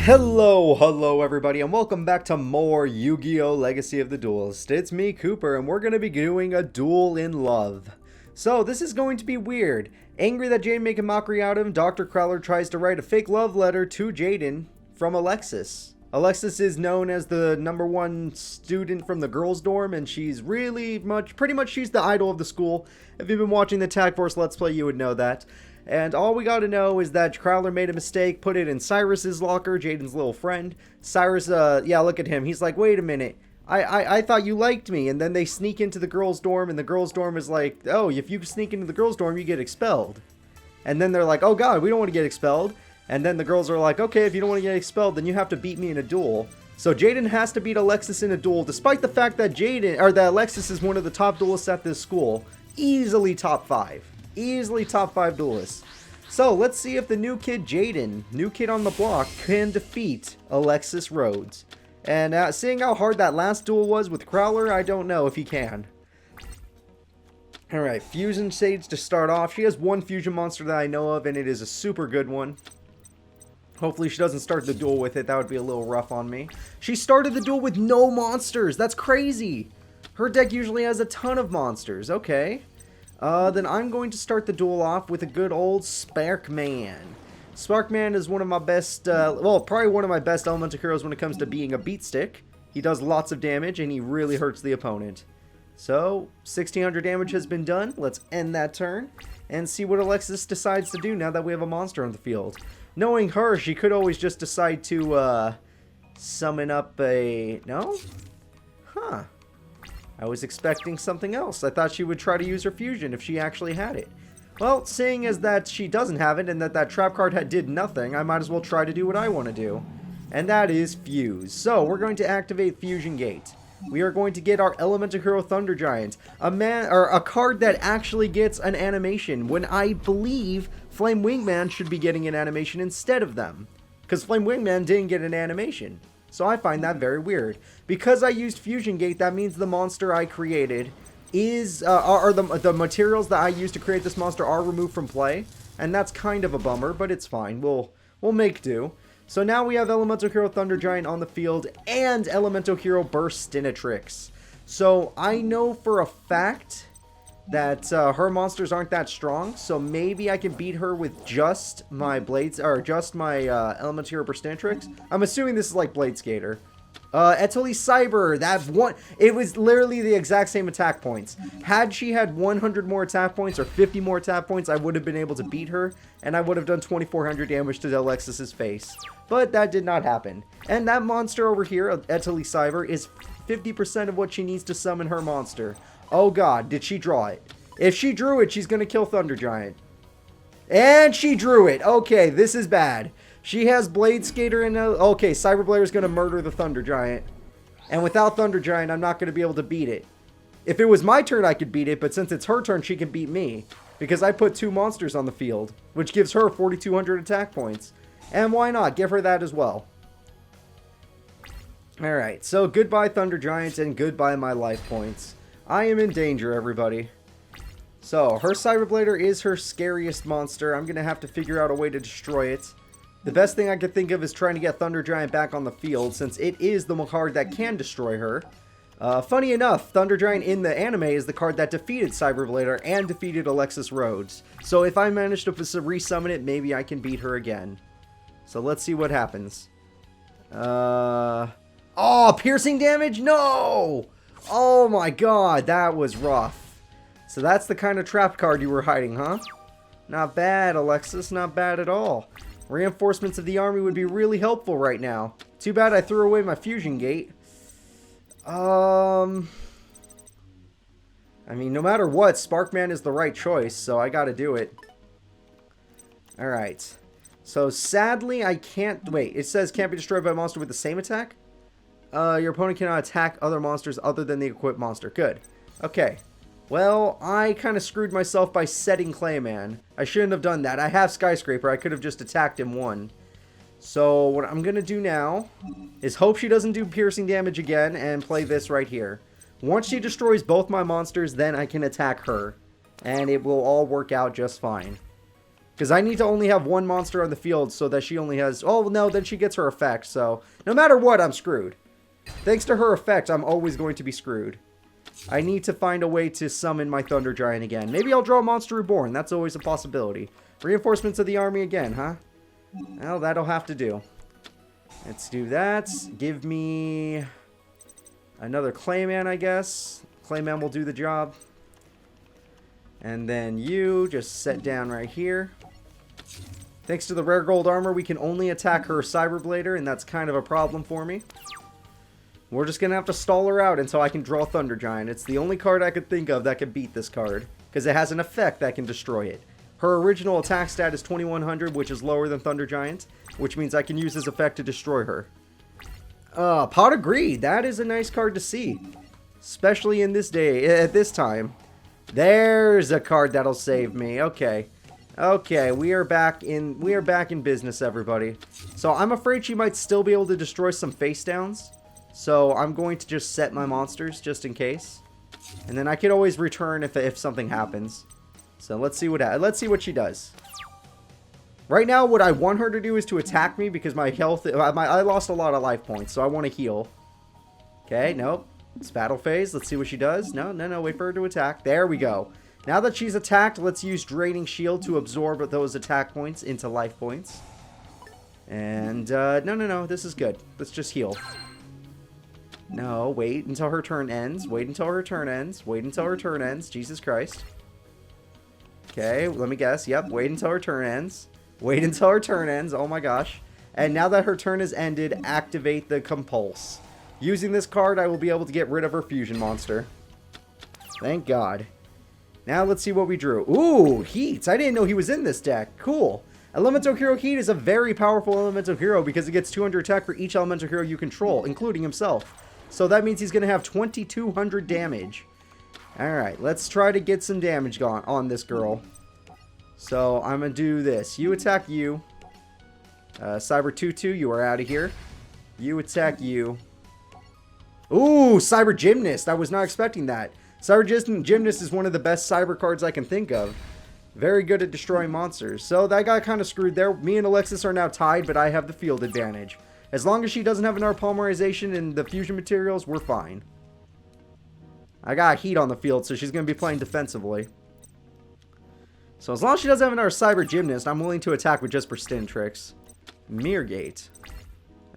Hello everybody, and welcome back to more Yu-Gi-Oh! Legacy of the Duelist. It's me, Cooper, and we're going to be doing a duel in love. So, this is going to be weird. Angry that Jaden made a mockery out of him, Dr. Crowler tries to write a fake love letter to Jaden from Alexis. Alexis is known as the #1 student from the girls' dorm, and she's pretty much she's the idol of the school. If you've been watching the Tag Force Let's Play, you would know that. And all we gotta know is that Crowler made a mistake, put it in Cyrus's locker, Jaden's little friend. Cyrus, yeah, look at him. He's like, wait a minute. I thought you liked me. And then they sneak into the girls' dorm, and the girls' dorm is like, oh, if you sneak into the girls' dorm, you get expelled. And then they're like, oh god, we don't want to get expelled. And then the girls are like, okay, if you don't want to get expelled, then you have to beat me in a duel. So Jaden has to beat Alexis in a duel, despite the fact that that Alexis is one of the top duelists at this school. Easily top 5. Easily top 5 duelists. So let's see if the new kid Jaden, new kid on the block, can defeat Alexis Rhodes. And seeing how hard that last duel was with Crowler, I don't know if he can. Alright, Fusion Sage to start off. She has one fusion monster that I know of, and it is a super good one. Hopefully she doesn't start the duel with it. That would be a little rough on me. She started the duel with no monsters. That's crazy. Her deck usually has a ton of monsters. Okay. Then I'm going to start the duel off with a good old Sparkman. Sparkman is one of my best, well, probably one of my best elemental heroes when it comes to being a beat stick. He does lots of damage, and he really hurts the opponent. So, 1600 damage has been done. Let's end that turn, and see what Alexis decides to do now that we have a monster on the field. Knowing her, she could always just decide to, summon up a... No? Huh. I was expecting something else. I thought she would try to use her fusion if she actually had it. Well, seeing as that she doesn't have it and that trap card did nothing, I might as well try to do what I want to do. And that is fuse. So, we're going to activate Fusion Gate. We are going to get our Elemental Hero Thunder Giant. A card that actually gets an animation, when I believe Flame Wingman should be getting an animation instead of them. Because Flame Wingman didn't get an animation. So I find that very weird. Because I used Fusion Gate, that means the monster I created is, the materials that I used to create this monster are removed from play. And that's kind of a bummer, but it's fine. We'll make do. So now we have Elemental Hero Thunder Giant on the field and Elemental Hero Burst Stinatrix. So I know for a fact that her monsters aren't that strong, so maybe I can beat her with just my blades, or just my Elemental Hero Burstinatrix. I'm assuming this is like Blade Skater. Etolie Cyber, that one, it was literally the exact same attack points. Had she had 100 more attack points or 50 more attack points, I would have been able to beat her, and I would have done 2400 damage to Alexis's face. But that did not happen. And that monster over here, Etolie Cyber, is 50% of what she needs to summon her monster. Oh god, did she draw it? If she drew it, she's going to kill Thunder Giant. And she drew it. Okay, this is bad. She has Blade Skater and... Okay, Cyber Blader is going to murder the Thunder Giant. And without Thunder Giant, I'm not going to be able to beat it. If it was my turn, I could beat it, but since it's her turn, she can beat me. Because I put 2 monsters on the field, which gives her 4,200 attack points. And why not? Give her that as well. Alright, so goodbye Thunder Giants and goodbye my life points. I am in danger, everybody. So, her Cyberblader is her scariest monster. I'm going to have to figure out a way to destroy it. The best thing I could think of is trying to get Thunder Giant back on the field, since it is the card that can destroy her. Funny enough, Thunder Giant in the anime is the card that defeated Cyberblader and defeated Alexis Rhodes. So if I manage to resummon it, maybe I can beat her again. So let's see what happens. Oh, piercing damage? No! Oh my god, that was rough. So that's the kind of trap card you were hiding, huh? Not bad, Alexis, not bad at all. Reinforcements of the army would be really helpful right now. Too bad I threw away my Fusion Gate. I mean, no matter what, Sparkman is the right choice, so I gotta do it. Alright. So, sadly, I can't... Wait, it says can't be destroyed by a monster with the same attack? Your opponent cannot attack other monsters other than the equipped monster. Good. Okay. Well, I kind of screwed myself by setting Clayman. I shouldn't have done that. I have Skyscraper. I could have just attacked him one. So, what I'm going to do now is hope she doesn't do piercing damage again and play this right here. Once she destroys both my monsters, then I can attack her. And it will all work out just fine. Because I need to only have one monster on the field so that she only has... Oh, no, then she gets her effect. So, no matter what, I'm screwed. Thanks to her effect, I'm always going to be screwed. I need to find a way to summon my Thunder Giant again. Maybe I'll draw Monster Reborn. That's always a possibility. Reinforcements of the army again, huh? Well, that'll have to do. Let's do that. Give me another Clayman, I guess. Clayman will do the job. And then you just set down right here. Thanks to the rare gold armor, we can only attack her Cyberblader, and that's kind of a problem for me. We're just going to have to stall her out until I can draw Thunder Giant. It's the only card I could think of that could beat this card, because it has an effect that can destroy it. Her original attack stat is 2100, which is lower than Thunder Giant, which means I can use this effect to destroy her. Pot of Greed. That is a nice card to see, especially in this day, at this time. There's a card that'll save me. Okay. Okay, we are back in business, everybody. So I'm afraid she might still be able to destroy some face downs. So I'm going to just set my monsters just in case. And then I could always return if something happens. So let's see what she does. Right now, what I want her to do is to attack me because my health... I lost a lot of life points, so I want to heal. Okay, nope. It's battle phase. Let's see what she does. No. Wait for her to attack. There we go. Now that she's attacked, let's use Draining Shield to absorb those attack points into life points. And, no. This is good. Let's just heal. No, wait until her turn ends. Wait until her turn ends. Wait until her turn ends. Jesus Christ. Okay, let me guess. Yep, wait until her turn ends. Wait until her turn ends. Oh my gosh. And now that her turn has ended, activate the Compulse. Using this card, I will be able to get rid of her fusion monster. Thank God. Now let's see what we drew. Ooh, Heat. I didn't know he was in this deck. Cool. Elemental Hero Heat is a very powerful Elemental Hero because it gets 200 attack for each Elemental Hero you control, including himself. So that means he's going to have 2200 damage. Alright, let's try to get some damage on this girl. So I'm going to do this. You attack you. Cyber 2-2, you are out of here. You attack you. Ooh, Cyber Gymnast. I was not expecting that. Cyber Gymnast is one of the best cyber cards I can think of. Very good at destroying monsters. So that got kind of screwed there. Me and Alexis are now tied, but I have the field advantage. As long as she doesn't have enough polymerization and the fusion materials, we're fine. I got Heat on the field, so she's going to be playing defensively. So as long as she doesn't have another Cyber Gymnast, I'm willing to attack with just Tricks. Mirrorgate.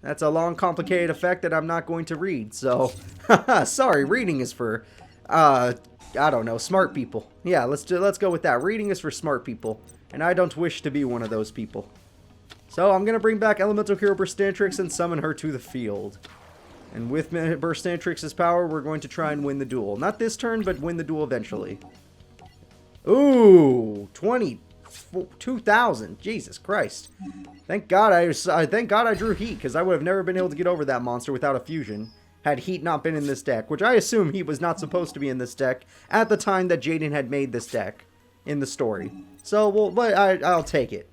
That's a long, complicated effect that I'm not going to read, so... Sorry, reading is for... I don't know, smart people. Yeah, let's go with that. Reading is for smart people, and I don't wish to be one of those people. So I'm going to bring back Elemental Hero Burstantrix and summon her to the field. And with Burstantrix's power, we're going to try and win the duel. Not this turn, but win the duel eventually. Ooh, 22,000. Jesus Christ. Thank God I drew Heat, because I would have never been able to get over that monster without a fusion. Had Heat not been in this deck, which I assume Heat was not supposed to be in this deck at the time that Jaden had made this deck in the story. So, well, but I'll take it.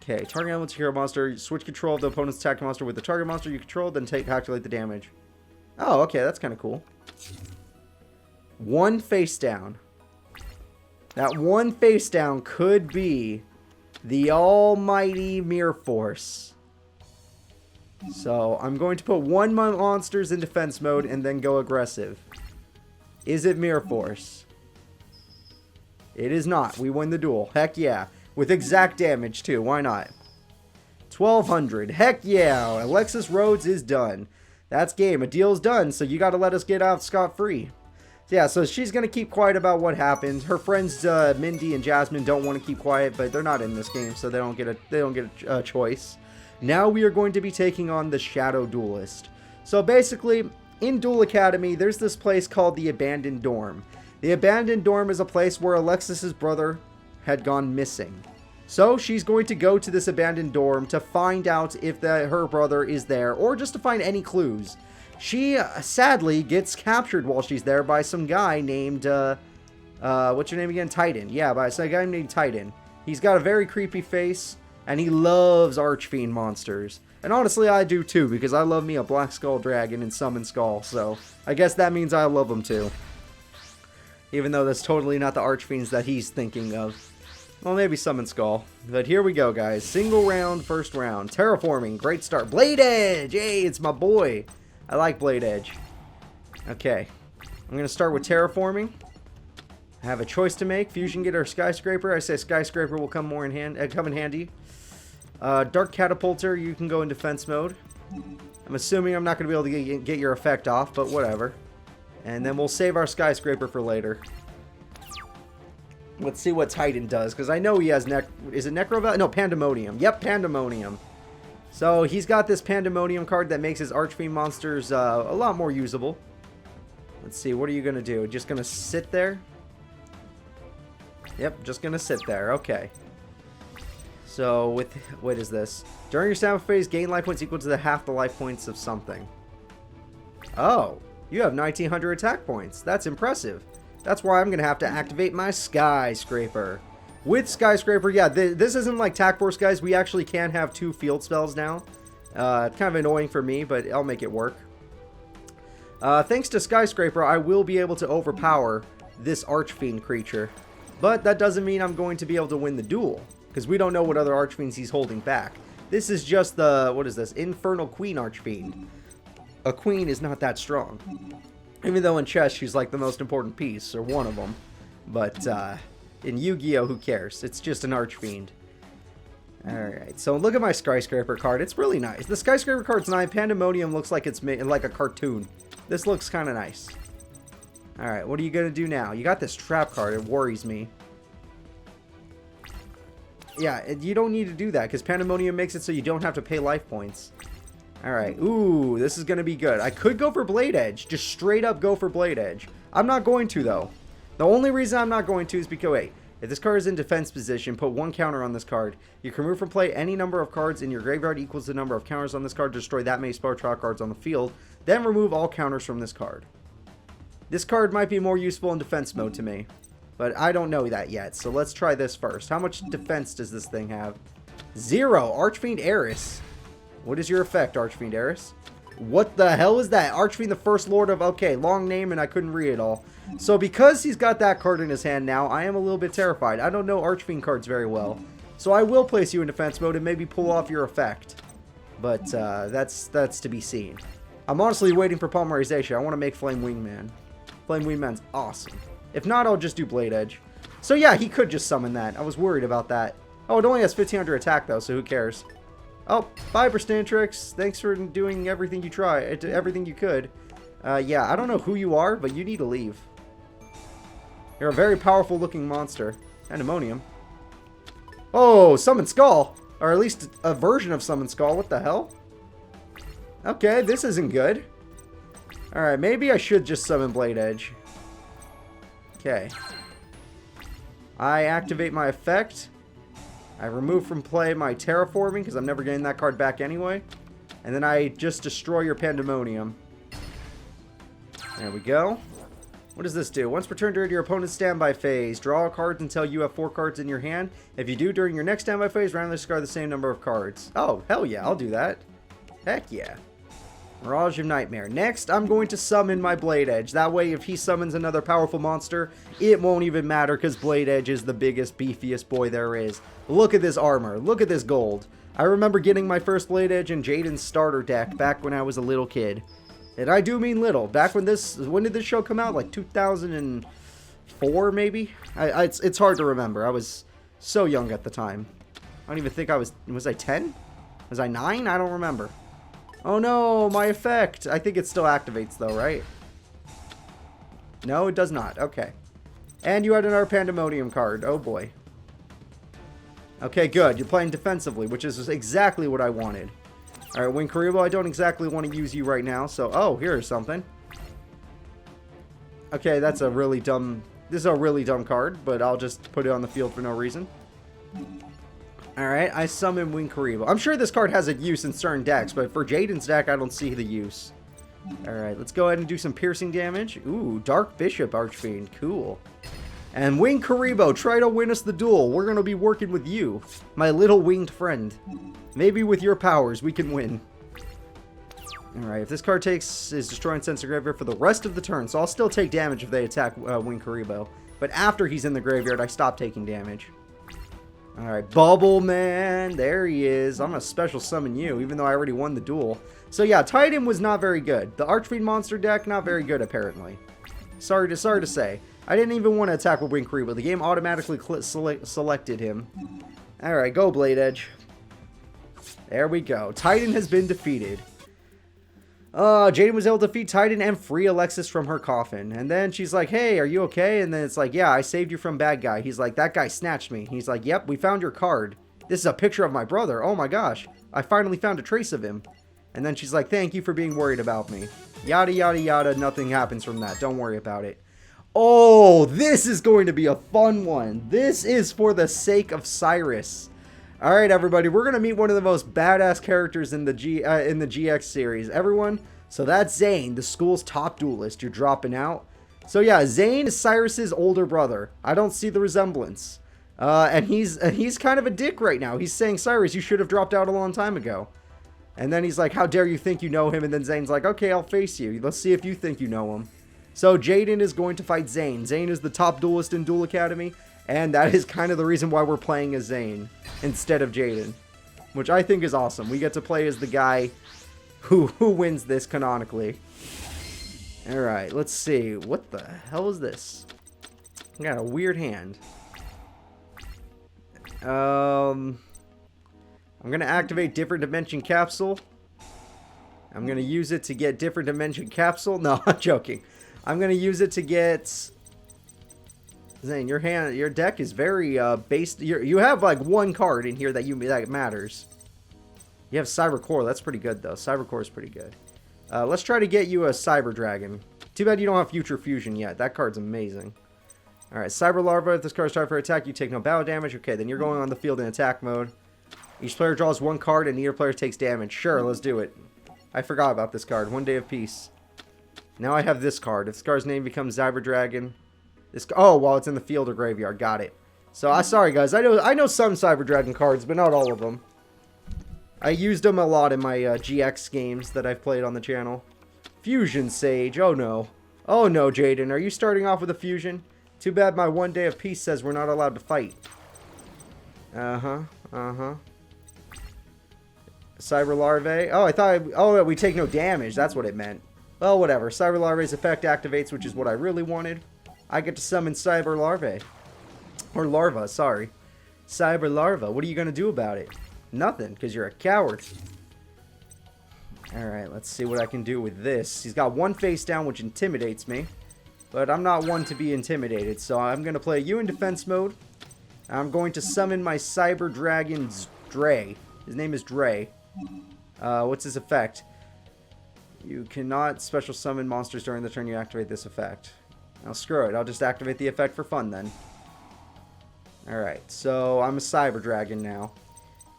Okay, target elemental hero monster, switch control of the opponent's attack monster with the target monster you control, then calculate the damage. Oh, okay, that's kind of cool. One face down. That one face down could be the almighty Mirror Force. So, I'm going to put one monsters in defense mode and then go aggressive. Is it Mirror Force? It is not. We win the duel. Heck yeah. With exact damage, too. Why not? 1200. Heck yeah. Alexis Rhodes is done. That's game. A deal's done, so you gotta let us get out scot-free. Yeah, so she's gonna keep quiet about what happened. Her friends Mindy and Jasmine don't want to keep quiet, but they're not in this game, so they don't get a choice. Now we are going to be taking on the Shadow Duelist. So basically, in Duel Academy, there's this place called the Abandoned Dorm. The Abandoned Dorm is a place where Alexis's brother had gone missing. So she's going to go to this abandoned dorm to find out if her brother is there, or just to find any clues. She sadly gets captured while she's there by some guy named, what's your name again? Titan. Yeah, by some guy named Titan. He's got a very creepy face, and he loves Archfiend monsters. And honestly, I do too, because I love me a Black Skull Dragon and Summon Skull, so I guess that means I love them too. Even though that's totally not the Archfiends that he's thinking of. Well, maybe Summon Skull. But here we go, guys. Single round, first round. Terraforming, great start. Blade Edge! Hey, it's my boy. I like Blade Edge. Okay. I'm going to start with Terraforming. I have a choice to make. Fusion Gate or Skyscraper. I say Skyscraper will come more in handy. Dark Catapulter, you can go in defense mode. I'm assuming I'm not going to be able to get your effect off, but whatever. And then we'll save our Skyscraper for later. Let's see what Titan does, because I know he has is it Necroval? No, Pandemonium. Yep, Pandemonium. So he's got this Pandemonium card that makes his Archfiend monsters a lot more usable. Let's see, what are you going to do? Just going to sit there? Yep, just going to sit there. Okay. So, what is this? During your standby phase, gain life points equal to half the life points of something. Oh, you have 1900 attack points. That's impressive. That's why I'm going to have to activate my Skyscraper. With Skyscraper, yeah, this isn't like Tac Force, guys. We actually can have 2 field spells now. Kind of annoying for me, but I'll make it work. Thanks to Skyscraper, I will be able to overpower this Archfiend creature. But that doesn't mean I'm going to be able to win the duel, because we don't know what other Archfiends he's holding back. This is just the, what is this? Infernal Queen Archfiend. A queen is not that strong. Even though in chess she's like the most important piece, or one of them. But in Yu-Gi-Oh, who cares? It's just an Archfiend. Alright, so look at my Skyscraper card. It's really nice. The Skyscraper card's nice. Pandemonium looks like it's made like a cartoon. This looks kind of nice. Alright, what are you going to do now? You got this trap card. It worries me. Yeah, you don't need to do that, because Pandemonium makes it so you don't have to pay life points. Alright, ooh, this is going to be good. I could go for Blade Edge. Just straight up go for Blade Edge. I'm not going to, though. The only reason I'm not going to is because, wait, if this card is in defense position, put 1 counter on this card. You can remove from play any number of cards in your graveyard equals the number of counters on this card. Destroy that many spell trial cards on the field. Then remove all counters from this card. This card might be more useful in defense mode to me. But I don't know that yet, so let's try this first. How much defense does this thing have? 0! Archfiend Eris. What is your effect, Archfiend Eris? What the hell is that? Archfiend, the First Lord of... Okay, long name and I couldn't read it all. So because he's got that card in his hand now, I am a little bit terrified. I don't know Archfiend cards very well. So I will place you in defense mode and maybe pull off your effect. But that's to be seen. I'm honestly waiting for Polymerization. I want to make Flame Wingman. Flame Wingman's awesome. If not, I'll just do Blade Edge. So yeah, he could just summon that. I was worried about that. Oh, it only has 1500 attack though, so who cares? Oh, bye, Bristantrix. Thanks for doing everything you everything you could. Yeah, I don't know who you are, but you need to leave. You're a very powerful looking monster. Pandemonium. Oh, Summon Skull. Or at least a version of Summon Skull. What the hell? Okay, this isn't good. Alright, maybe I should just summon Blade Edge. Okay. I activate my effect. I remove from play my Terraforming, because I'm never getting that card back anyway. And then I just destroy your Pandemonium. There we go. What does this do? Once per turn during your opponent's standby phase, draw cards until you have 4 cards in your hand. If you do during your next standby phase, randomly discard the same number of cards. Oh, hell yeah, I'll do that. Heck yeah. Mirage of Nightmare. Next, I'm going to summon my Blade Edge. That way, if he summons another powerful monster, it won't even matter because Blade Edge is the biggest, beefiest boy there is. Look at this armor. Look at this gold. I remember getting my first Blade Edge in Jaden's starter deck back when I was a little kid. And I do mean little. Back when did this show come out? Like 2004, maybe? It's hard to remember. I was so young at the time. I don't even think I was I 10? Was I 9? I don't remember. Oh no, my effect. I think it still activates though, right? No, it does not. Okay. And you had another Pandemonium card. Oh boy. Okay, good. You're playing defensively, which is exactly what I wanted. Alright, Winkaribo, I don't exactly want to use you right now, so... Oh, here's something. Okay, that's a really dumb... This is a really dumb card, but I'll just put it on the field for no reason. Alright, I summon Winkaribo. I'm sure this card has a use in certain decks, but for Jaden's deck, I don't see the use. Alright, let's go ahead and do some piercing damage. Ooh, Dark Bishop Archfiend. Cool. And Winkaribo, try to win us the duel. We're going to be working with you, my little winged friend. Maybe with your powers, we can win. Alright, if this card is destroying Sensor Graveyard for the rest of the turn, so I'll still take damage if they attack Winkaribo. But after he's in the graveyard, I stop taking damage. Alright, Bubble Man. There he is. I'm going to special summon you, even though I already won the duel. So yeah, Titan was not very good. The Archfiend monster deck, not very good apparently. Sorry to say. I didn't even want to attack with Wing Creep, but the game automatically selected him. Alright, go Blade Edge. There we go. Titan has been defeated. Jaden was able to defeat Titan and free Alexis from her coffin. And then she's like, hey, are you okay? And then it's like, yeah, I saved you from bad guy. He's like, that guy snatched me. He's like, yep, we found your card. This is a picture of my brother. Oh my gosh. I finally found a trace of him. And then she's like, thank you for being worried about me. Yada, yada, yada. Nothing happens from that. Don't worry about it. Oh, this is going to be a fun one. This is for the sake of Cyrus. Alright, everybody. We're going to meet one of the most badass characters in the GX series. Everyone, so that's Zane, the school's top duelist. You're dropping out. So yeah, Zane is Cyrus's older brother. I don't see the resemblance. And he's kind of a dick right now. He's saying, Cyrus, you should have dropped out a long time ago. And then he's like, how dare you think you know him? And then Zane's like, okay, I'll face you. Let's see if you think you know him. So Jaden is going to fight Zane. Zane is the top duelist in Duel Academy. And that is kind of the reason why we're playing as Zane instead of Jaden. Which I think is awesome. We get to play as the guy who wins this canonically. Alright, let's see. What the hell is this? I got a weird hand. I'm going to activate Different Dimension Capsule. I'm going to use it to get Different Dimension Capsule. No, I'm joking. I'm going to use it to get... Zane, your deck is very based... You have like one card in here that matters. You have Cyber Core. That's pretty good, though. Cyber Core is pretty good. Let's try to get you a Cyber Dragon. Too bad you don't have Future Fusion yet. That card's amazing. Alright, Cyber Larva. If this card is started for attack, you take no battle damage. Okay, then you're going on the field in attack mode. Each player draws one card and neither player takes damage. Sure, let's do it. I forgot about this card. One Day of Peace. Now I have this card. If this card's name becomes Cyber Dragon. Oh, while it's in the field or graveyard. Got it. So, sorry guys. I know some Cyber Dragon cards, but not all of them. I used them a lot in my GX games that I've played on the channel. Fusion Sage. Oh no. Oh no, Jaden. Are you starting off with a fusion? Too bad my One Day of Peace says we're not allowed to fight. Cyber Larvae. Oh, I thought... Oh, we take no damage. That's what it meant. Well, whatever. Cyber Larvae's effect activates, which is what I really wanted. I get to summon Cyber Larvae. Or Larva, sorry. Cyber Larva. What are you going to do about it? Nothing, because you're a coward. Alright, let's see what I can do with this. He's got one face down, which intimidates me. But I'm not one to be intimidated, so I'm going to play you in defense mode. I'm going to summon my Cyber Dragon Dre. His name is Dre. What's his effect? You cannot special summon monsters during the turn you activate this effect. Now screw it. I'll just activate the effect for fun then. Alright, so I'm a Cyber Dragon now.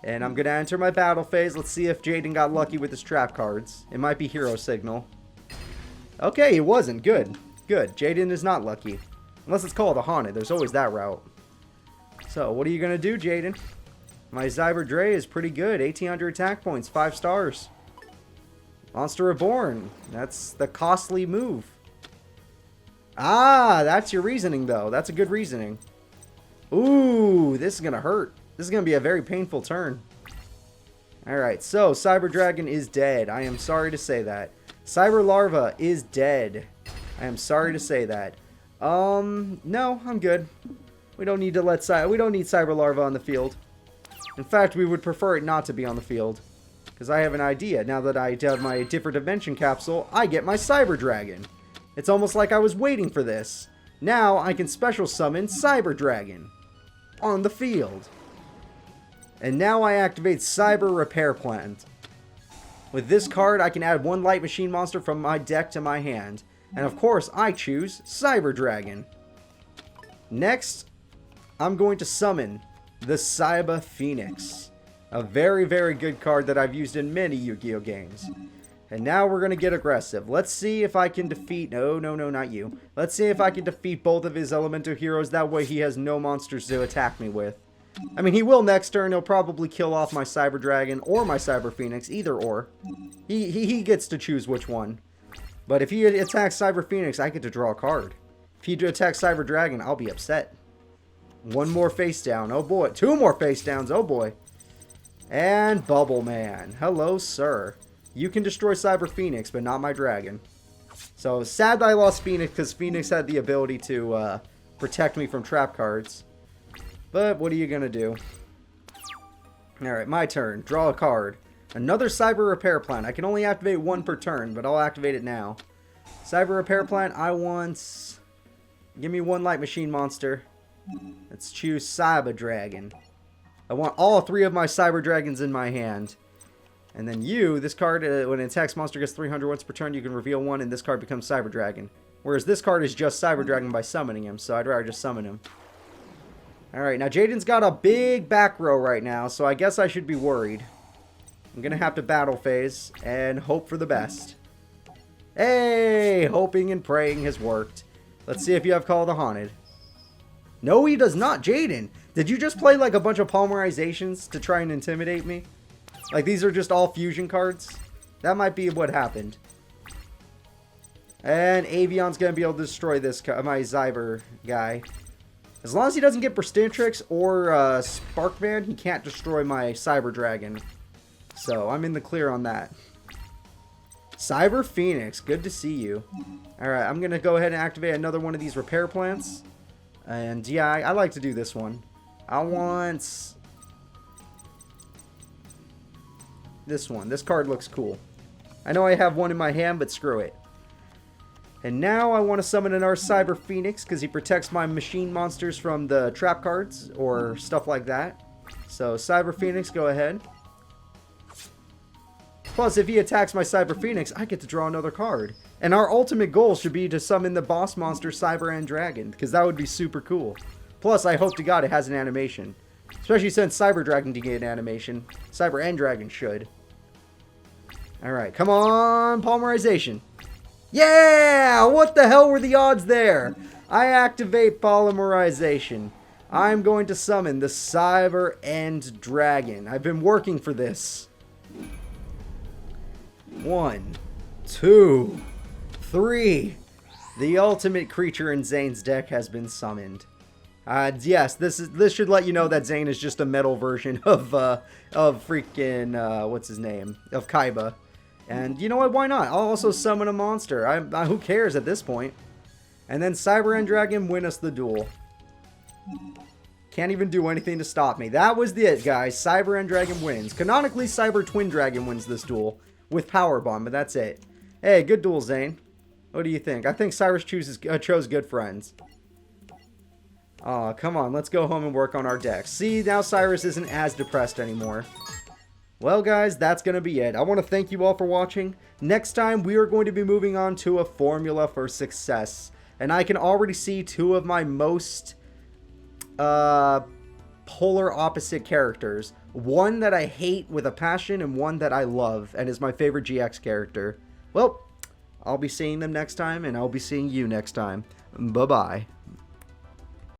And I'm going to enter my battle phase. Let's see if Jaden got lucky with his trap cards. It might be Hero Signal. Okay, it wasn't. Good. Good. Jaden is not lucky. Unless it's called a Haunted. There's always that route. So, what are you going to do, Jaden? My Cyber Dre is pretty good. 1,800 attack points. 5 stars. Monster Reborn. That's the costly move. Ah, that's your reasoning, though. That's a good reasoning. Ooh, this is going to hurt. This is going to be a very painful turn. Alright, so Cyber Dragon is dead. I am sorry to say that. Cyber Larva is dead. I am sorry to say that. No, I'm good. We don't need to need Cyber Larva on the field. In fact, we would prefer it not to be on the field. Because I have an idea. Now that I have my Different Dimension Capsule, I get my Cyber Dragon. It's almost like I was waiting for this. Now I can special summon Cyber Dragon on the field. And now I activate Cyber Repair Plant. With this card, I can add one Light Machine monster from my deck to my hand. And of course, I choose Cyber Dragon. Next, I'm going to summon the Cyber Phoenix. A very, very good card that I've used in many Yu-Gi-Oh games. And now we're going to get aggressive. Let's see if I can defeat... No, not you. Let's see if I can defeat both of his elemental heroes. That way he has no monsters to attack me with. I mean, he will next turn. He'll probably kill off my Cyber Dragon or my Cyber Phoenix. Either or. He gets to choose which one. But if he attacks Cyber Phoenix, I get to draw a card. If he attacks Cyber Dragon, I'll be upset. One more face down. Oh boy. Two more face downs. Oh boy. And Bubble Man. Hello, sir. You can destroy Cyber Phoenix, but not my dragon. So, sad that I lost Phoenix, because Phoenix had the ability to protect me from trap cards. But, what are you going to do? Alright, my turn. Draw a card. Another Cyber Repair Plant. I can only activate one per turn, but I'll activate it now. Cyber Repair Plant, I want... Give me one Light Machine Monster. Let's choose Cyber Dragon. I want all three of my Cyber Dragons in my hand. And then you, this card, when an attacks monster gets 300 once per turn, you can reveal one, and this card becomes Cyber Dragon. Whereas this card is just Cyber Dragon by summoning him, so I'd rather just summon him. Alright, now Jaden's got a big back row right now, so I guess I should be worried. I'm going to have to battle phase and hope for the best. Hey! Hoping and praying has worked. Let's see if you have Call of the Haunted. No, he does not. Jaden, did you just play like a bunch of polymerizations to try and intimidate me? Like these are just all fusion cards? That might be what happened. And Avion's going to be able to destroy this my Cyber guy. As long as he doesn't get Burstentrix or Sparkman, he can't destroy my Cyber Dragon. So I'm in the clear on that. Cyber Phoenix, good to see you. Alright, I'm going to go ahead and activate another one of these repair plants. And yeah, I like to do this one. I want this one. This card looks cool. I know I have one in my hand, but screw it. And now I want to summon another Cyber Phoenix because he protects my machine monsters from the trap cards or stuff like that. So Cyber Phoenix, go ahead. Plus, if he attacks my Cyber Phoenix, I get to draw another card. And our ultimate goal should be to summon the boss monster Cyber and Dragon, because that would be super cool. Plus, I hope to God it has an animation. Especially since Cyber Dragon did get an animation. Cyber and Dragon should. Alright, come on, polymerization. Yeah! What the hell were the odds there? I activate polymerization. I'm going to summon the Cyber and Dragon. I've been working for this. 1, 2, 3. The ultimate creature in Zane's deck has been summoned. Yes, this should let you know that Zane is just a metal version of freaking what's his name, of Kaiba. And you know what? Why not? I'll also summon a monster. Who cares at this point? And then Cyber and Dragon win us the duel. Can't even do anything to stop me. That was it, guys. Cyber and Dragon wins. Canonically, Cyber Twin Dragon wins this duel with Power Bomb, but that's it. Hey, good duel, Zane. What do you think? I think Cyrus chose good friends. Aw, come on. Let's go home and work on our decks. See, now Cyrus isn't as depressed anymore. Well, guys, that's going to be it. I want to thank you all for watching. Next time, we are going to be moving on to a formula for success. And I can already see two of my most polar opposite characters. One that I hate with a passion and one that I love and is my favorite GX character. Well, I'll be seeing them next time and I'll be seeing you next time. Bye-bye.